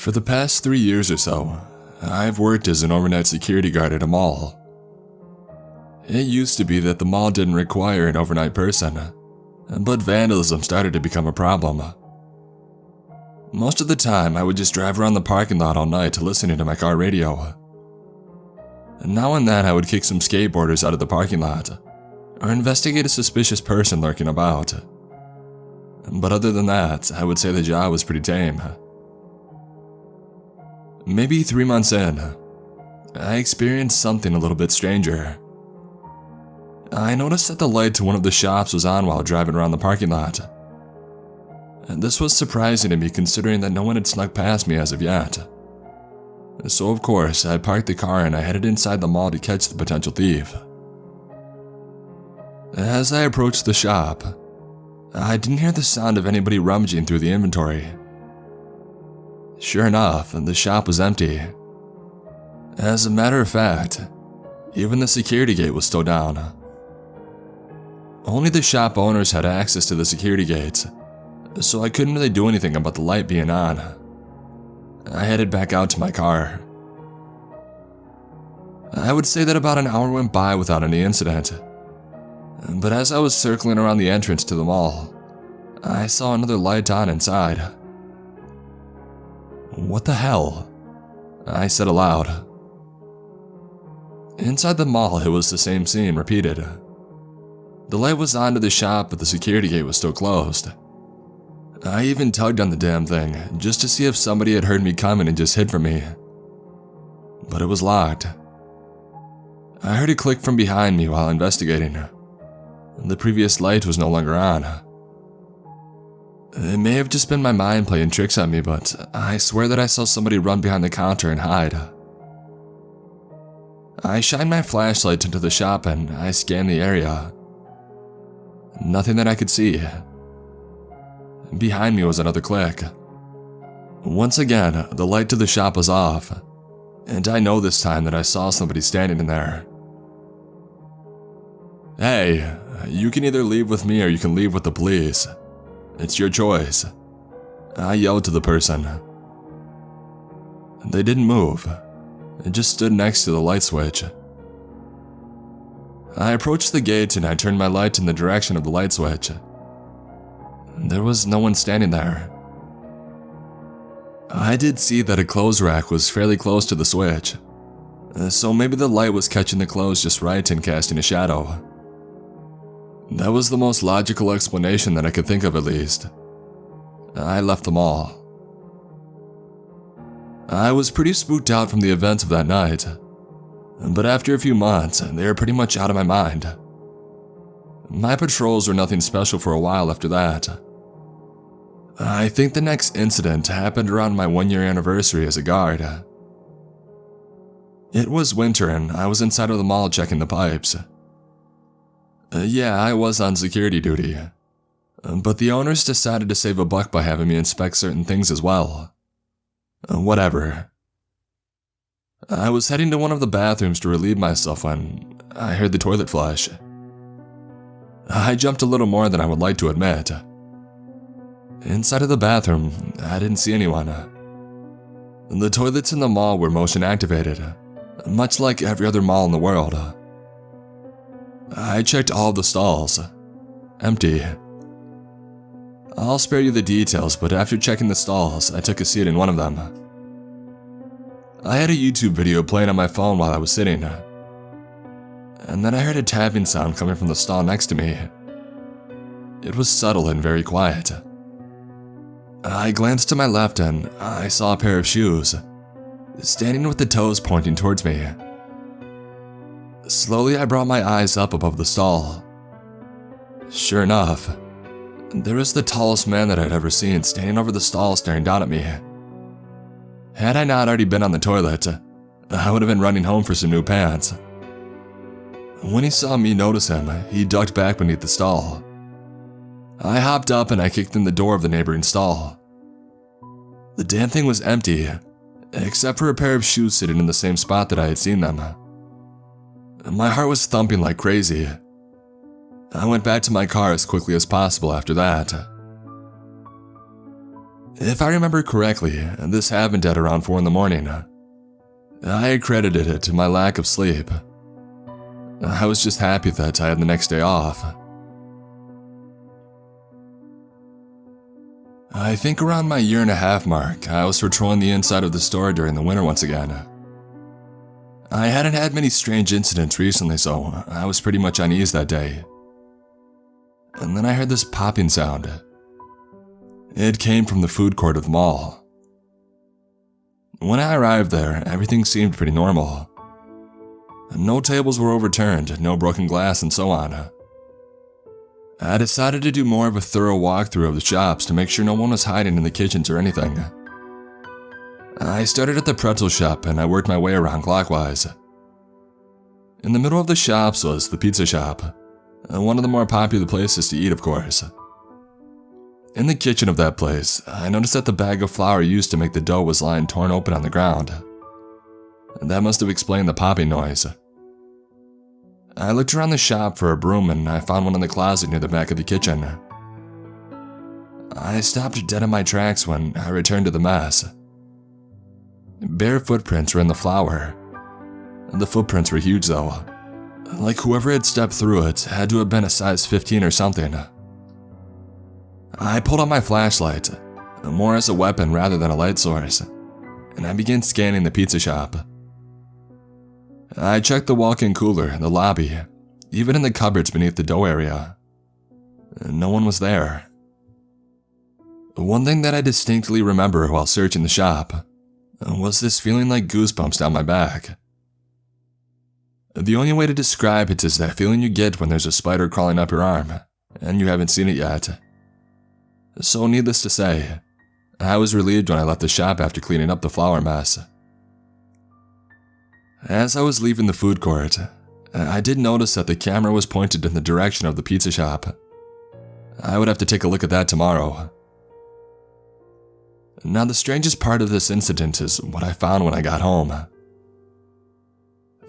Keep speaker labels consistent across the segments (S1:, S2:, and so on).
S1: For the past 3 years or so, I've worked as an overnight security guard at a mall. It used to be that the mall didn't require an overnight person, but vandalism started to become a problem. Most of the time, I would just drive around the parking lot all night listening to my car radio. Now and then, I would kick some skateboarders out of the parking lot, or investigate a suspicious person lurking about. But other than that, I would say the job was pretty tame. Maybe 3 months in, I experienced something a little bit stranger. I noticed that the light to one of the shops was on while driving around the parking lot. And this was surprising to me considering that no one had snuck past me as of yet. So of course, I parked the car and I headed inside the mall to catch the potential thief. As I approached the shop, I didn't hear the sound of anybody rummaging through the inventory. Sure enough, the shop was empty. As a matter of fact, even the security gate was still down. Only the shop owners had access to the security gates, so I couldn't really do anything about the light being on. I headed back out to my car. I would say that about an hour went by without any incident. But as I was circling around the entrance to the mall, I saw another light on inside. What the hell? I said aloud. Inside the mall, it was the same scene repeated. The light was on to the shop, but the security gate was still closed. I even tugged on the damn thing, just to see if somebody had heard me coming and just hid from me. But it was locked. I heard a click from behind me while investigating. The previous light was no longer on. It may have just been my mind playing tricks on me, but I swear that I saw somebody run behind the counter and hide. I shined my flashlight into the shop and I scanned the area. Nothing that I could see. Behind me was another click. Once again, the light to the shop was off, and I know this time that I saw somebody standing in there. Hey, you can either leave with me or you can leave with the police. It's your choice. I yelled to the person. They didn't move. They just stood next to the light switch. I approached the gate and I turned my light in the direction of the light switch. There was no one standing there. I did see that a clothes rack was fairly close to the switch, so maybe the light was catching the clothes just right and casting a shadow. That was the most logical explanation that I could think of, at least. I left the mall. I was pretty spooked out from the events of that night, but after a few months, they were pretty much out of my mind. My patrols were nothing special for a while after that. I think the next incident happened around my 1-year anniversary as a guard. It was winter and I was inside of the mall checking the pipes. Yeah, I was on security duty, but the owners decided to save a buck by having me inspect certain things as well. Whatever. I was heading to one of the bathrooms to relieve myself when I heard the toilet flush. I jumped a little more than I would like to admit. Inside of the bathroom, I didn't see anyone. The toilets in the mall were motion activated, much like every other mall in the world. I checked all of the stalls. Empty. I'll spare you the details, but after checking the stalls, I took a seat in one of them. I had a YouTube video playing on my phone while I was sitting, and then I heard a tapping sound coming from the stall next to me. It was subtle and very quiet. I glanced to my left and I saw a pair of shoes, standing with the toes pointing towards me. Slowly I brought my eyes up above the stall. Sure enough, there was the tallest man that I'd ever seen standing over the stall staring down at me. Had I not already been on the toilet, I would have been running home for some new pants. When he saw me notice him, he ducked back beneath the stall. I hopped up and I kicked in the door of the neighboring stall. The damn thing was empty, except for a pair of shoes sitting in the same spot that I had seen them. My heart was thumping like crazy. I went back to my car as quickly as possible after that. If I remember correctly, this happened at around 4 in the morning. I accredited it to my lack of sleep. I was just happy that I had the next day off. I think around my 1.5 year mark, I was patrolling the inside of the store during the winter once again. I hadn't had many strange incidents recently, so I was pretty much on ease that day. And then I heard this popping sound. It came from the food court of the mall. When I arrived there, everything seemed pretty normal. No tables were overturned, no broken glass, and so on. I decided to do more of a thorough walkthrough of the shops to make sure no one was hiding in the kitchens or anything. I started at the pretzel shop and I worked my way around clockwise. In the middle of the shops was the pizza shop, one of the more popular places to eat, of course. In the kitchen of that place, I noticed that the bag of flour used to make the dough was lying torn open on the ground. That must have explained the popping noise. I looked around the shop for a broom and I found one in the closet near the back of the kitchen. I stopped dead in my tracks when I returned to the mess. Bare footprints were in the flour. The footprints were huge though. Like whoever had stepped through it had to have been a size 15 or something. I pulled out my flashlight, more as a weapon rather than a light source, and I began scanning the pizza shop. I checked the walk-in cooler, the lobby, even in the cupboards beneath the dough area. No one was there. One thing that I distinctly remember while searching the shop was this feeling like goosebumps down my back. The only way to describe it is that feeling you get when there's a spider crawling up your arm, and you haven't seen it yet. So needless to say, I was relieved when I left the shop after cleaning up the flour mess. As I was leaving the food court, I did notice that the camera was pointed in the direction of the pizza shop. I would have to take a look at that tomorrow. Now the strangest part of this incident is what I found when I got home.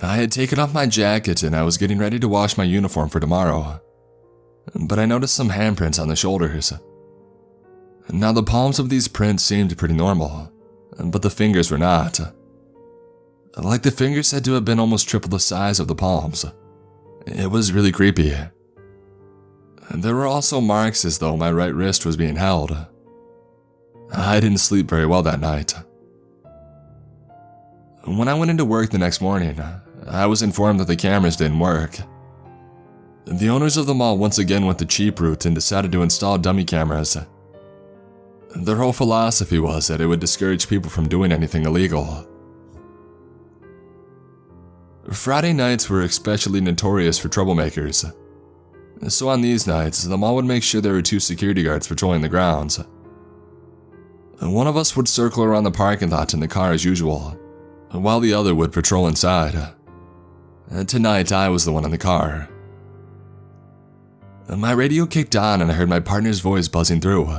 S1: I had taken off my jacket and I was getting ready to wash my uniform for tomorrow, but I noticed some handprints on the shoulders. Now the palms of these prints seemed pretty normal, but the fingers were not. Like the fingers had to have been almost triple the size of the palms. It was really creepy. There were also marks as though my right wrist was being held. I didn't sleep very well that night. When I went into work the next morning, I was informed that the cameras didn't work. The owners of the mall once again went the cheap route and decided to install dummy cameras. Their whole philosophy was that it would discourage people from doing anything illegal. Friday nights were especially notorious for troublemakers. So on these nights, the mall would make sure there were 2 security guards patrolling the grounds. One of us would circle around the parking lot in the car as usual, while the other would patrol inside. Tonight, I was the one in the car. My radio kicked on and I heard my partner's voice buzzing through.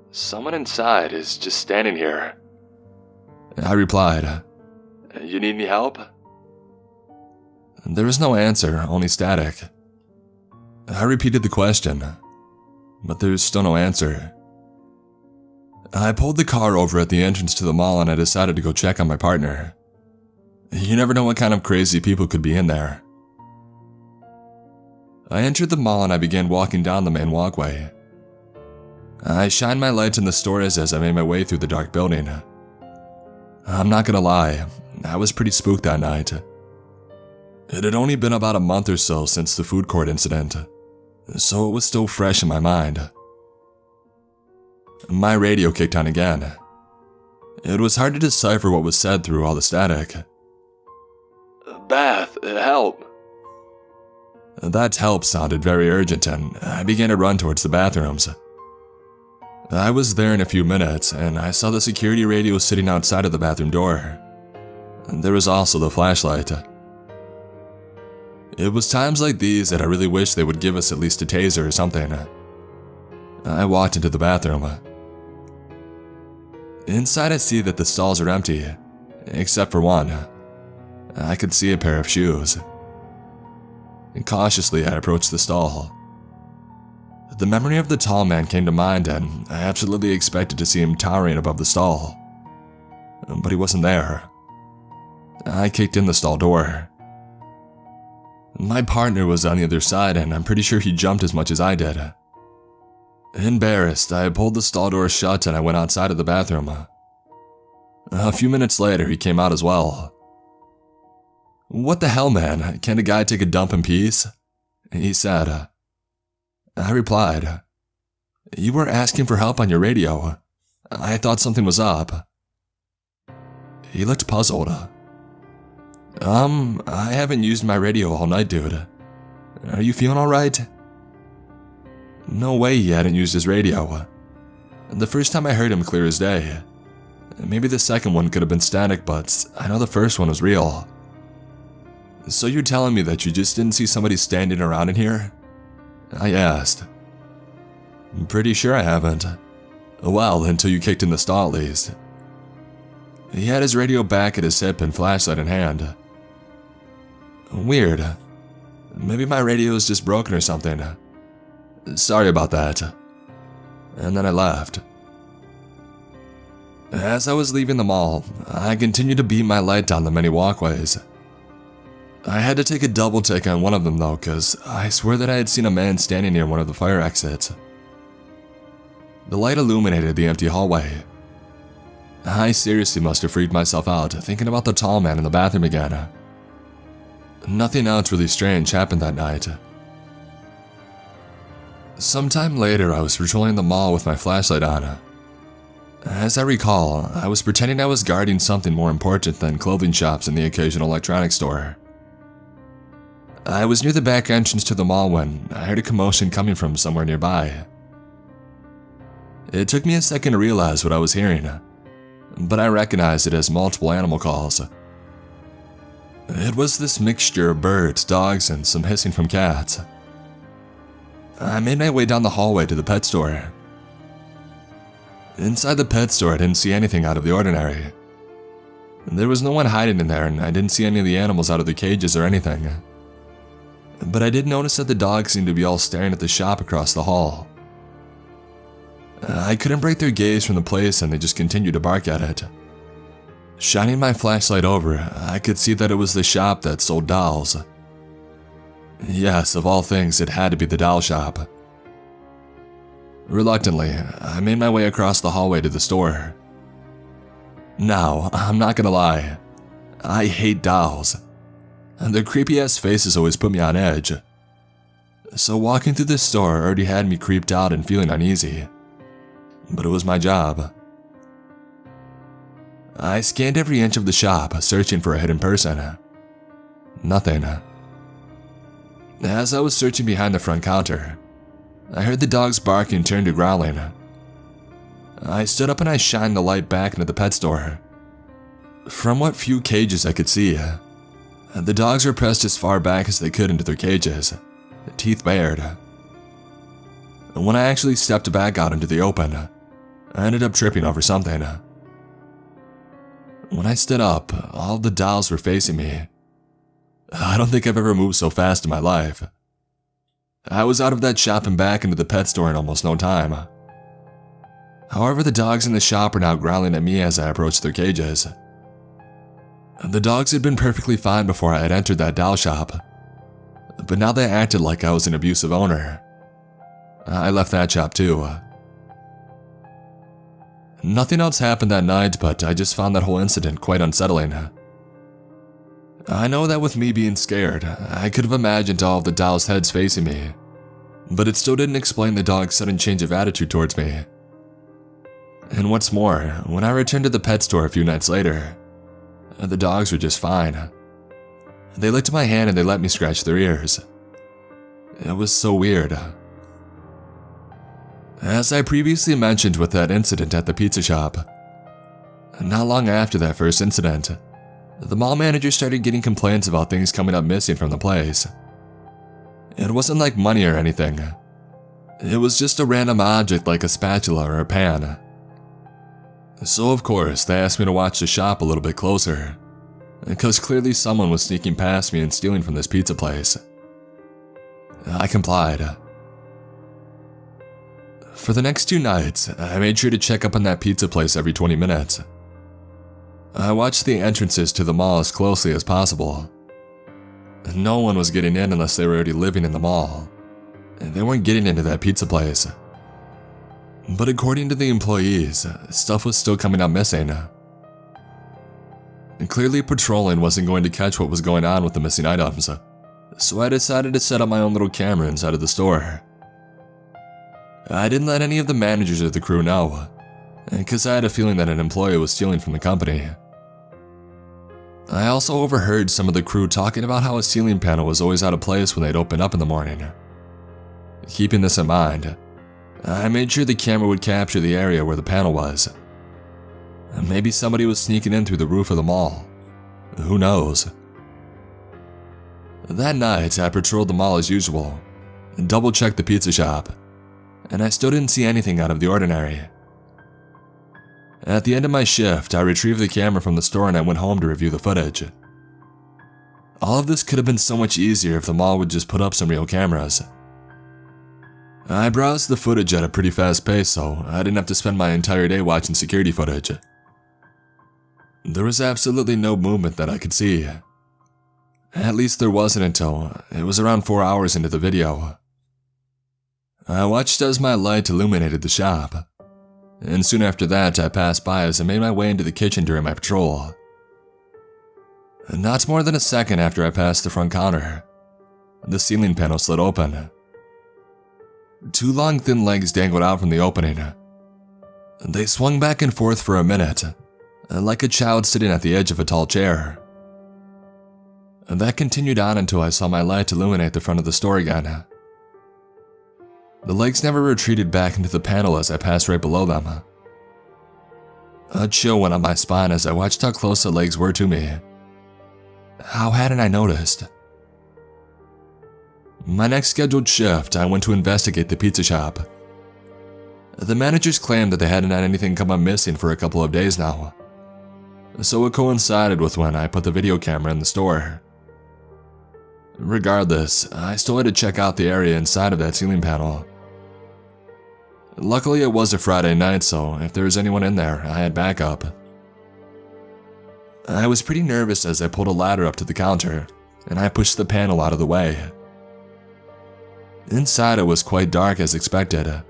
S1: "Someone inside is just standing here." I replied, "You need any help?" There was no answer, only static. I repeated the question, but there was still no answer. I pulled the car over at the entrance to the mall and I decided to go check on my partner. You never know what kind of crazy people could be in there. I entered the mall and I began walking down the main walkway. I shined my light in the stores as I made my way through the dark building. I'm not gonna lie, I was pretty spooked that night. It had only been about a month or so since the food court incident, so it was still fresh in my mind. My radio kicked on again. It was hard to decipher what was said through all the static. "Bath, help." That help sounded very urgent and I began to run towards the bathrooms. I was there in a few minutes and I saw the security radio sitting outside of the bathroom door. There was also the flashlight. It was times like these that I really wish they would give us at least a taser or something. I walked into the bathroom. Inside I see that the stalls are empty, except for one. I could see a pair of shoes. Cautiously I approached the stall. The memory of the tall man came to mind, and I absolutely expected to see him towering above the stall. But he wasn't there. I kicked in the stall door. My partner was on the other side, and I'm pretty sure he jumped as much as I did. Embarrassed, I pulled the stall door shut and I went outside of the bathroom. A few minutes later, he came out as well. "What the hell, man? Can't a guy take a dump in peace?" he said. I replied, "You were asking for help on your radio. I thought something was up." He looked puzzled. I haven't used my radio all night, dude. Are you feeling alright?" No way he hadn't used his radio. The first time I heard him clear as day. Maybe the second one could have been static, but I know the first one was real. "So you're telling me that you just didn't see somebody standing around in here?" I asked. "I'm pretty sure I haven't." "Well, until you kicked in the stall at least." He had his radio back at his hip and flashlight in hand. "Weird. Maybe my radio is just broken or something. Sorry about that." And then I left. As I was leaving the mall, I continued to beam my light down the many walkways. I had to take a double take on one of them though, cause I swear that I had seen a man standing near one of the fire exits. The light illuminated the empty hallway. I seriously must have freaked myself out thinking about the tall man in the bathroom again. Nothing else really strange happened that night. Sometime later, I was patrolling the mall with my flashlight on. As I recall, I was pretending I was guarding something more important than clothing shops and the occasional electronics store. I was near the back entrance to the mall when I heard a commotion coming from somewhere nearby. It took me a second to realize what I was hearing, but I recognized it as multiple animal calls. It was this mixture of birds, dogs, and some hissing from cats. I made my way down the hallway to the pet store. Inside the pet store, I didn't see anything out of the ordinary. There was no one hiding in there, and I didn't see any of the animals out of their cages or anything. But I did notice that the dogs seemed to be all staring at the shop across the hall. I couldn't break their gaze from the place, and they just continued to bark at it. Shining my flashlight over, I could see that it was the shop that sold dolls. Yes, of all things, it had to be the doll shop. Reluctantly, I made my way across the hallway to the store. Now, I'm not gonna lie, I hate dolls. Their creepy-ass faces always put me on edge. So walking through this store already had me creeped out and feeling uneasy. But it was my job. I scanned every inch of the shop, searching for a hidden person. Nothing. As I was searching behind the front counter, I heard the dogs barking turn to growling. I stood up and I shined the light back into the pet store. From what few cages I could see, the dogs were pressed as far back as they could into their cages, teeth bared. When I actually stepped back out into the open, I ended up tripping over something. When I stood up, all the dolls were facing me. I don't think I've ever moved so fast in my life. I was out of that shop and back into the pet store in almost no time. However, the dogs in the shop were now growling at me as I approached their cages. The dogs had been perfectly fine before I had entered that doll shop, but now they acted like I was an abusive owner. I left that shop too. Nothing else happened that night, but I just found that whole incident quite unsettling. I know that with me being scared, I could have imagined all of the dolls' heads facing me, but it still didn't explain the dog's sudden change of attitude towards me. And what's more, when I returned to the pet store a few nights later, the dogs were just fine. They licked my hand and they let me scratch their ears. It was so weird. As I previously mentioned with that incident at the pizza shop, not long after that first incident, the mall manager started getting complaints about things coming up missing from the place. It wasn't like money or anything. It was just a random object like a spatula or a pan. So of course, they asked me to watch the shop a little bit closer, because clearly someone was sneaking past me and stealing from this pizza place. I complied. For the next 2 nights, I made sure to check up on that pizza place every 20 minutes. I watched the entrances to the mall as closely as possible. No one was getting in unless they were already living in the mall. They weren't getting into that pizza place. But according to the employees, stuff was still coming out missing. Clearly, patrolling wasn't going to catch what was going on with the missing items, so I decided to set up my own little camera inside of the store. I didn't let any of the managers or the crew know, because I had a feeling that an employee was stealing from the company. I also overheard some of the crew talking about how a ceiling panel was always out of place when they'd open up in the morning. Keeping this in mind, I made sure the camera would capture the area where the panel was. Maybe somebody was sneaking in through the roof of the mall. Who knows? That night, I patrolled the mall as usual, and double-checked the pizza shop, and I still didn't see anything out of the ordinary. At the end of my shift, I retrieved the camera from the store and I went home to review the footage. All of this could have been so much easier if the mall would just put up some real cameras. I browsed the footage at a pretty fast pace, so I didn't have to spend my entire day watching security footage. There was absolutely no movement that I could see. At least there wasn't until it was around 4 hours into the video. I watched as my light illuminated the shop, and soon after that I passed by as I made my way into the kitchen during my patrol. Not more than a second after I passed the front counter, the ceiling panel slid open. 2 long thin legs dangled out from the opening. They swung back and forth for a minute, like a child sitting at the edge of a tall chair. That continued on until I saw my light illuminate the front of the store again. The legs never retreated back into the panel as I passed right below them. A chill went up my spine as I watched how close the legs were to me. How hadn't I noticed? My next scheduled shift, I went to investigate the pizza shop. The managers claimed that they hadn't had anything come up missing for a couple of days now, so it coincided with when I put the video camera in the store. Regardless, I still had to check out the area inside of that ceiling panel. Luckily, it was a Friday night, so if there was anyone in there, I had backup. I was pretty nervous as I pulled a ladder up to the counter, and I pushed the panel out of the way. Inside, it was quite dark as expected.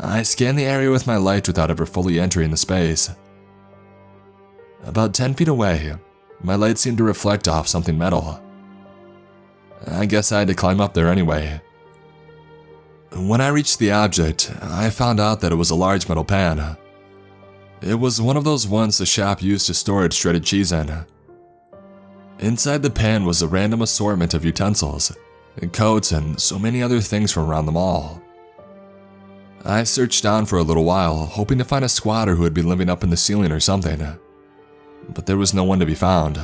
S1: I scanned the area with my light without ever fully entering the space. About 10 feet away, my light seemed to reflect off something metal. I guess I had to climb up there anyway. When I reached the object, I found out that it was a large metal pan. It was one of those ones the shop used to store its shredded cheese in. Inside the pan was a random assortment of utensils, coats, and so many other things from around the mall. I searched down for a little while, hoping to find a squatter who had been living up in the ceiling or something, but there was no one to be found.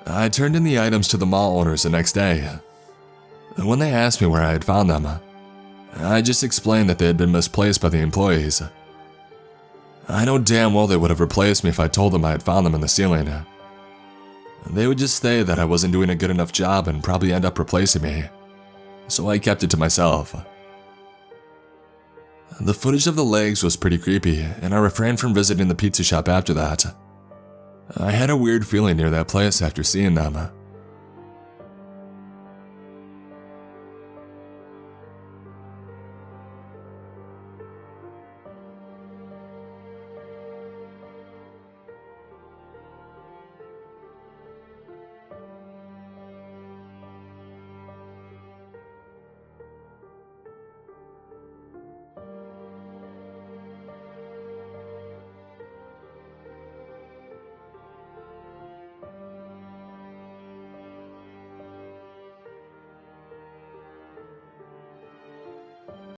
S1: I turned in the items to the mall owners the next day. When they asked me where I had found them, I just explained that they had been misplaced by the employees. I know damn well they would have replaced me if I told them I had found them in the ceiling. They would just say that I wasn't doing a good enough job and probably end up replacing me, so I kept it to myself. The footage of the legs was pretty creepy, and I refrained from visiting the pizza shop after that. I had a weird feeling near that place after seeing them.